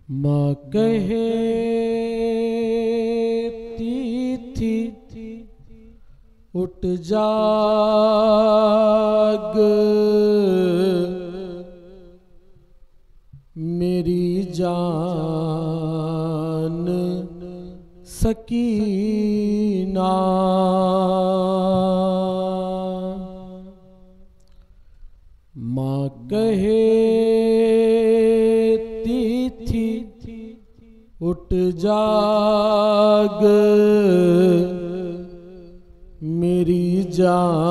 माँ कहती थी उठ जाग मेरी जान सकीना। माँ कहती थी उठ जाग मेरी जान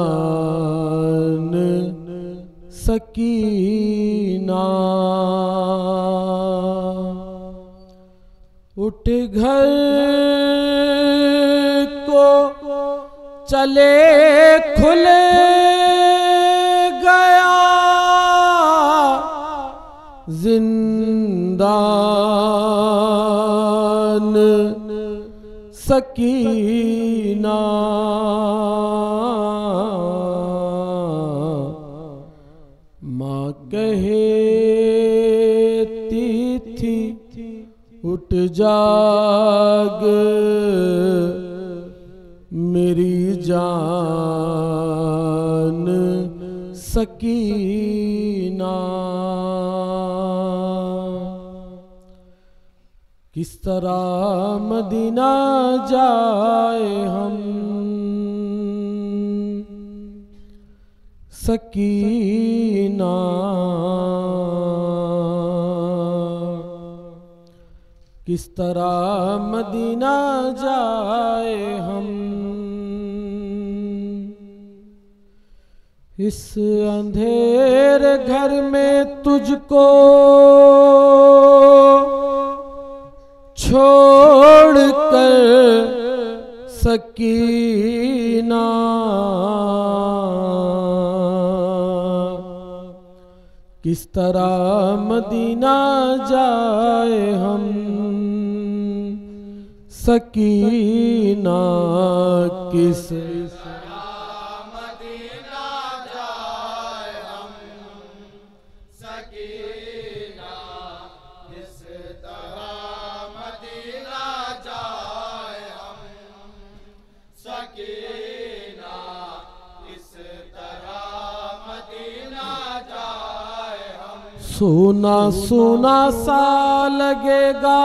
सकीना। उठ घर को चले खुले गया जिंदान सकीना। माँ कहती थी उठ जाग मेरी जान सकीना। किस तरह मदीना जाए हम सकीना। किस तरह मदीना जाए हम इस अंधेरे घर में तुझको छोड़ कर सकीना। किस तरह मदीना जाए हम सकीना। किस सुना सुना सा लगेगा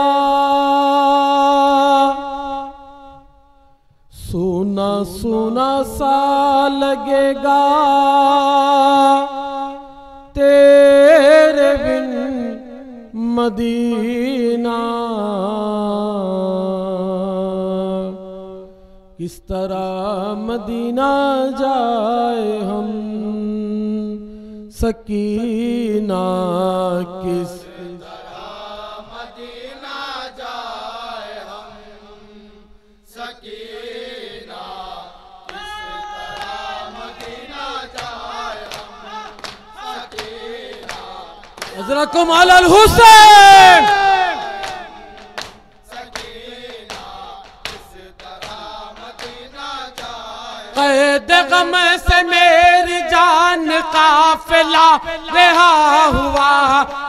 सुना सुना सा लगेगा तेरे बिन मदीना। किस तरह मदीना जाए हम सकीना। किस तरह मदीना जाए हम सकीना। किस तरह मदीना जाए हम सकीना। हज़रत अल हुसैन सकीना। किस तरह मदीना जाए कैद गम से मेरी जान काफिला रहा हुआ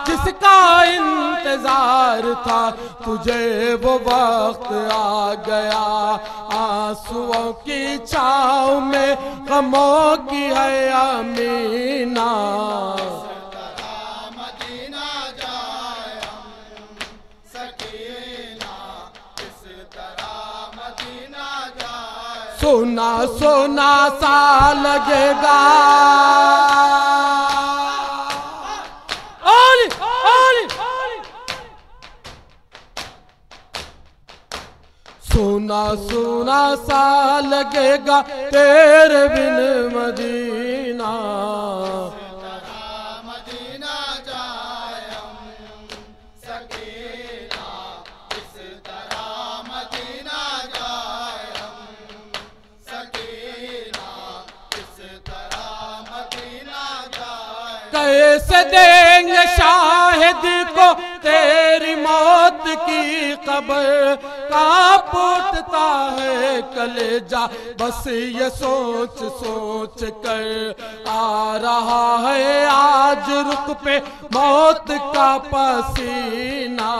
जिसका इंतजार था तुझे वो वक्त आ गया। आंसुओं की छाँव में गमों की है अमीना। मदीना जाए हम सकीना। किस तरह मदीना जाए सोना सोना सा लगेगा ओली ओली सोना सोना सा लगेगा तेरे बिन मदीना। मदीना जाए हम सकीना। किस तरह मदीना जाए हम सकीना। किस तरह मदीना जाए कैसे देंगे शाहिद को तेरी मौत की कब्र का पोटता है कलेजा, बस ये सोच सोच कर आ रहा है आज रुख पे मौत का पसीना।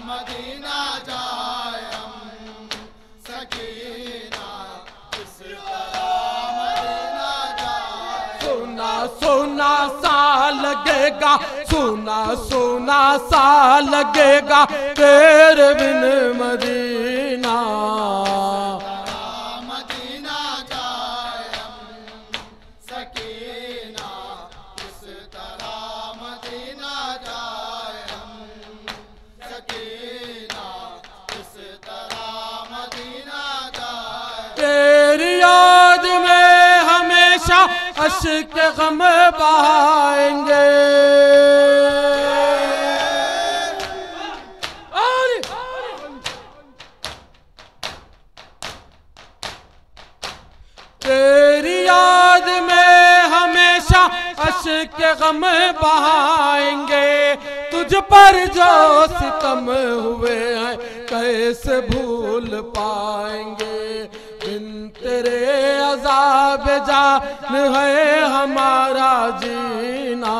मदीना जाए हम सकीना, इस तरह मदीना जाए। सोना सोना सा लगेगा, सोना सोना सा लगेगा तेरे बिन मदीना। मदीना जाए हम सकीना, इस तरह मदीना जाए हम सकीना, इस तरह मदीना जाए। तेरी याद में हमेशा अश्क गम बहाएंगे। तेरी याद में हमेशा अश्क गम बहाएंगे, तुझ पर जो सितम हुए हैं कैसे भूल पाएंगे। बिन तेरे अज़ाब जान है हमारा जीना।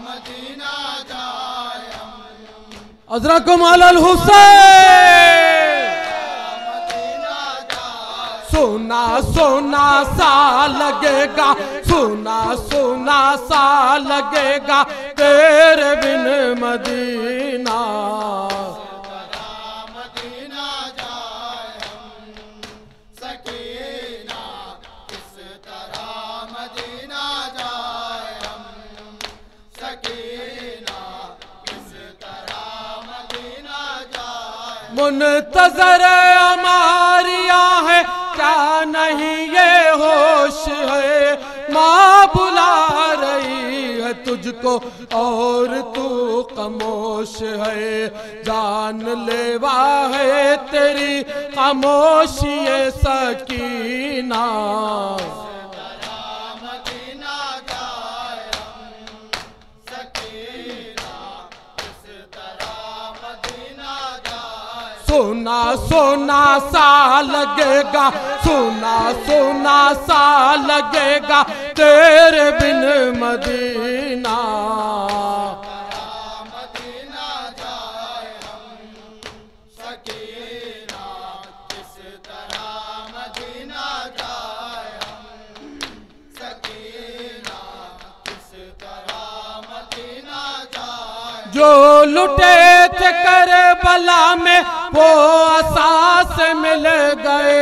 मदीना जाए हम अज़रकुम अलल हुसैन। सोना सोना सा लगेगा, सोना सोना सा लगेगा तेरे बिन मदीना। मदीना जाए हम सकीना, इस तरह मदीना जाए हम सकीना, इस तरह मदीना जाए। मुंतज़र हमारिया है क्या नहीं ये होश है, माँ बुला रही है तुझको और तू खामोश है। जान लेवा है तेरी खामोशी ये सकीना। मदीना जाए हम सकीना, इस तरह मदीना जाए। सोना सोना सा लगेगा, सोना सोना सा लगेगा तेरे बिन मदीना। मदीना जाए हम सकीना, इस तरह मदीना जाए हम सकीना, इस तरह मदीना जाए। जो लुटे थे करबला में वो असास मिल गए।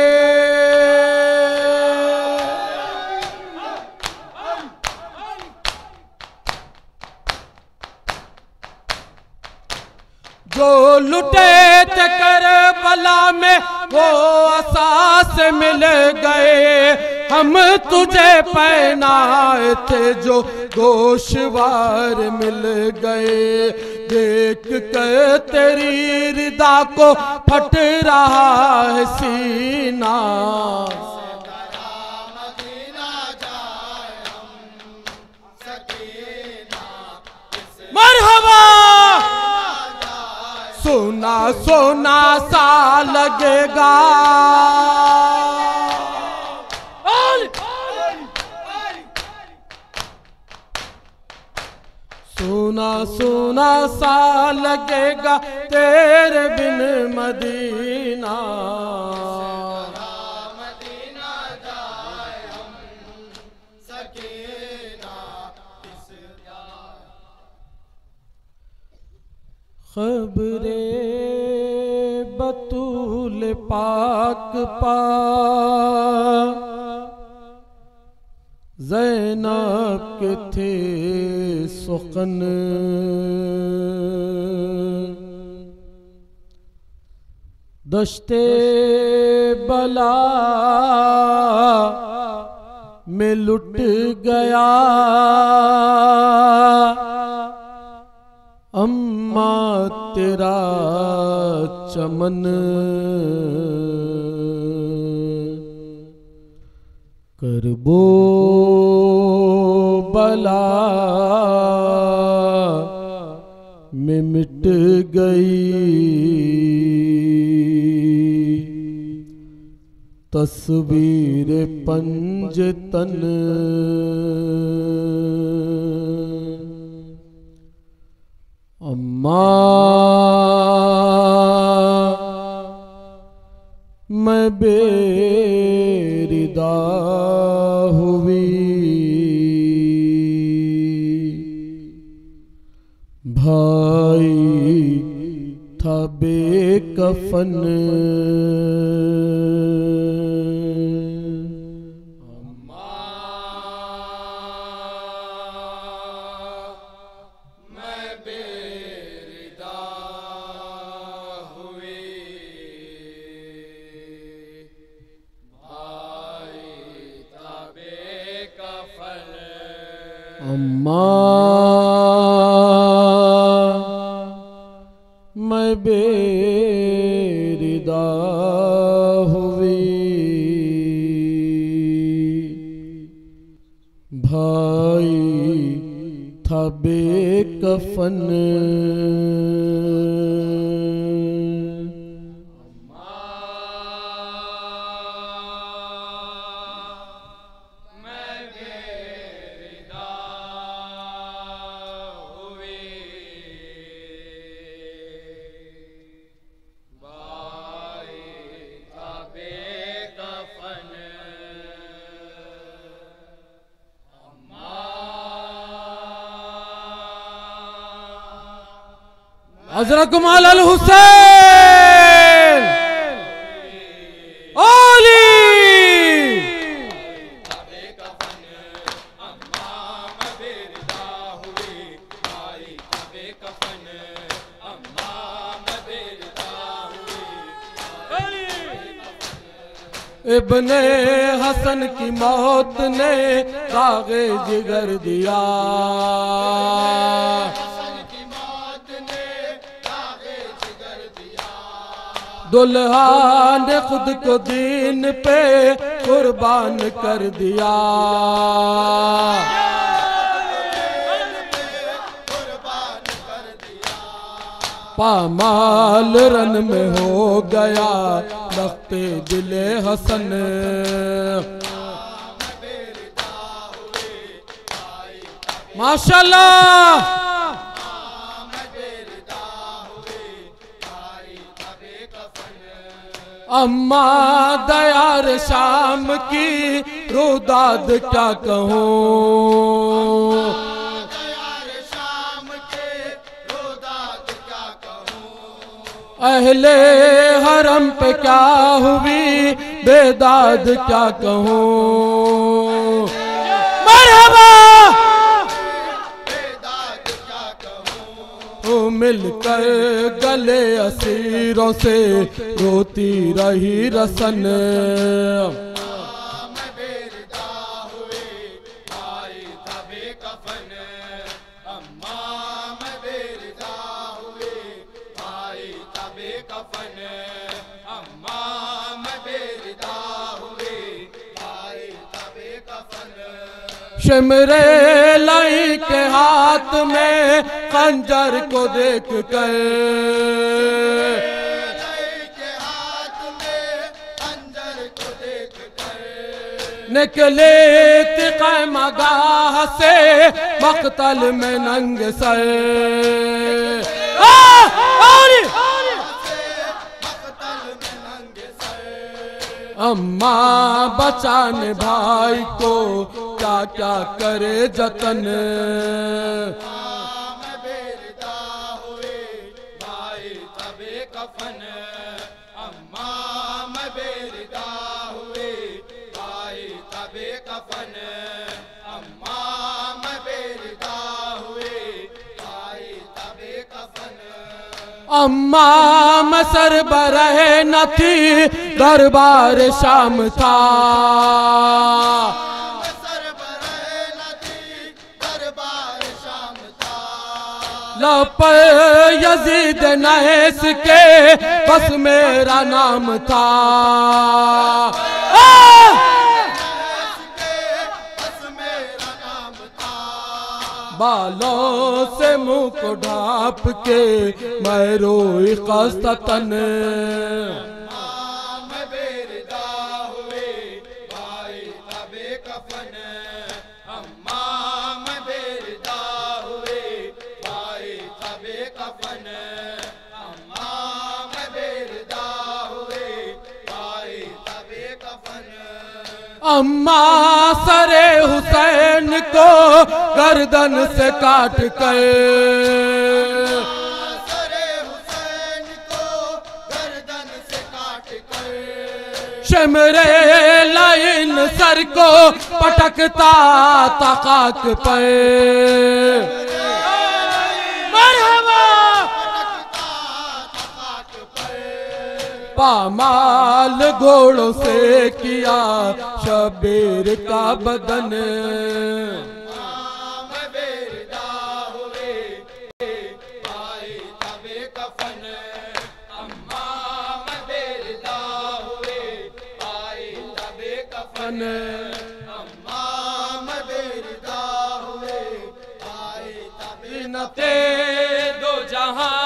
जो लुटे थे करबला में वो असास मिल गए। हम तुझे पहनाए थे जो गोशवार मिल गए। देख कर तेरी रिदा को फट रहा है सीना। मरहबा सोना सोना सा लगेगा। सोना सोना सा लगेगा तेरे बिन मदीना। मदीना जाए हम सकीना, इस खबरे बतूल पाक पा ज़ैनब के थे सुखन। दश्ते बला में लुट गया अम्मा तेरा चमन। करबो बला में मिट गई तस्वीर पंजतन। अम्मा मैं बेरिदा हुई, भाई था बेकफन। अम्मा मैं बेरिदा हुई, भाई था बेकफन। हज़रत कमाल अल हुसैन अली। इब्ने हसन की मौत ने दागे जिगर दिया, दुल्हा ने खुद को दीन पे कुर्बान कर दिया। पामाल रन में हो गया लख्ते दिले हसन। माशाल्लाह। अम्मा दयार शाम की रुदाद क्या कहूँ, अहले हरम पे क्या हुई बेदाद क्या कहूँ। मरहबा मिलकर गले असीरों से रोती रही रसन। शिमरे लाई के हाथ में खंजर को देख कर, निकले तिक़ा मगाह से मक़तल में नंग सर। अम्मा बचाने भाई को क्या क्या करे जतन। अम्मा मैं सरबराह न थी दरबार शाम था, लप यजीद नहस के बस मेरा नाम था। बालों से मुंह को ढाप के मैं रोई खस्ततन। मैं बेरदा हुए भाई तबे कफन। अम्मा मैं बेरदा हुए भाई तबे कफन। अम्मा मैं बेरदा हुए भाई तबे कफन। अम्मा सरे हुसैन को गर्दन से काट कर, सरे हुसैन को गर्दन से काट कर, शमरे लाइन सर को पटकता था खाक पर। मरहबा पामाल घोड़ों से किया शबीर का बदन। मैं बेरदा हुए भाई तबे कफन। अम्मा मैं बेरदा हुए भाई तबे कफन। अम्मा मैं बेरदा हुए भाई तबे नते दो जहां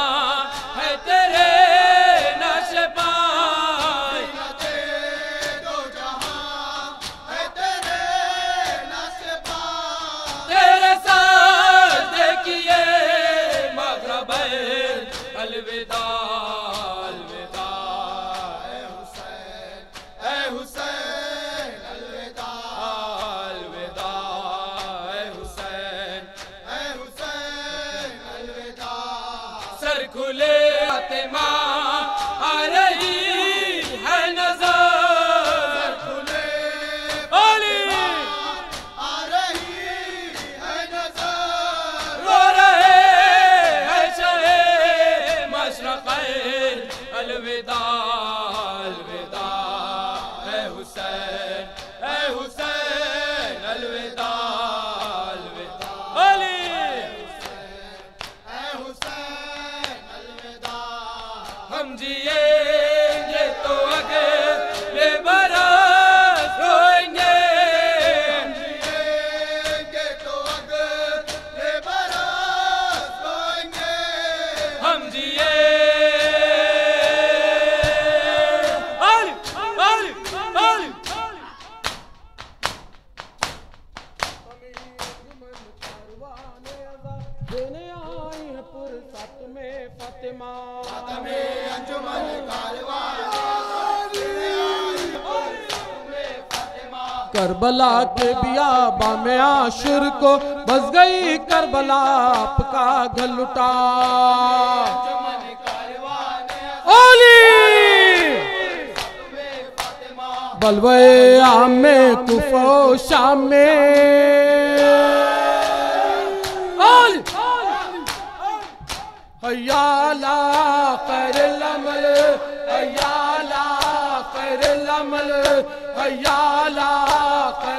है तेरे नशेबान, दो जहां है तेरे नशेबान। तेरे साथ देखिए मगरब अलविदा अलविदा। ऐ हुसैन ऐ हुसैन अलविदा अलविदा ऐ हुसैन। ऐ हुसैन अलविदा। सर खुले फातिमा आ रही है नजर, खुले ओली आ रही है नजर। रो रहे हैं शहे मशरक़ अलविदा अलविदा ऐ हुसैन ऐ हुसैन अलविदा अलविदा। ओली ऐ हुसैन अलविदा। हम जिएंगे तो अगले बरस रोएंगे, जिएंगे तो अगले बरस रोएंगे। हम जिए अली अली अली। देने आई है फुर्सत में फातिमा, अंजुमन करबला के बियाबा में आशुर को बस गई करबला आपका घलुटा। ओली बलवे आमे कुफो शामे। ओली हयाला कर लमल हयाला कर लमल हयाला कर